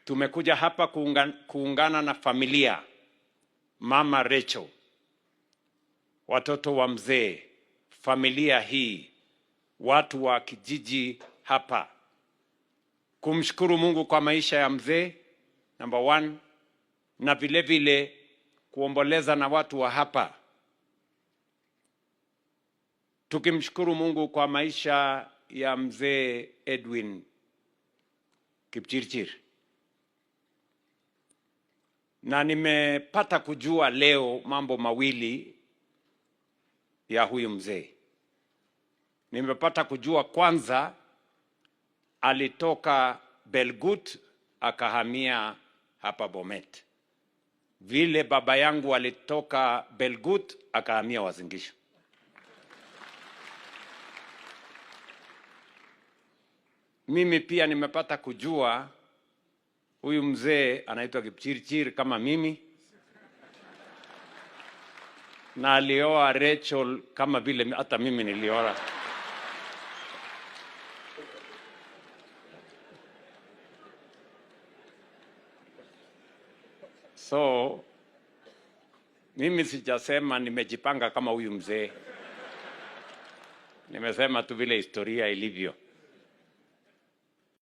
Tumekuja hapa kuungana na familia, Mama Rachel, watoto wa mzee, familia hii, watu wa kijiji hapa, kumshukuru Mungu kwa maisha ya mzee number 1, na vile vile kuomboleza na watu wa hapa, tukimshukuru Mungu kwa maisha ya mzee Edwin Kipchirchir. Na nimepata kujua leo mambo mawili ya huyu mzee. Nimepata kujua kwanza, alitoka Belgut akahamia hapa Bomet, vile baba yangu alitoka Belgut akahamia Uasin Gishu. Mimi pia nimepata kujua huyu mzee anaitwa Kipchirchir kama mimi, na alioa Rachel kama vile hata mimi nilioa. So mimi sijasema nimejipanga kama huyu mzee, nimesema tu vile historia ilivyo.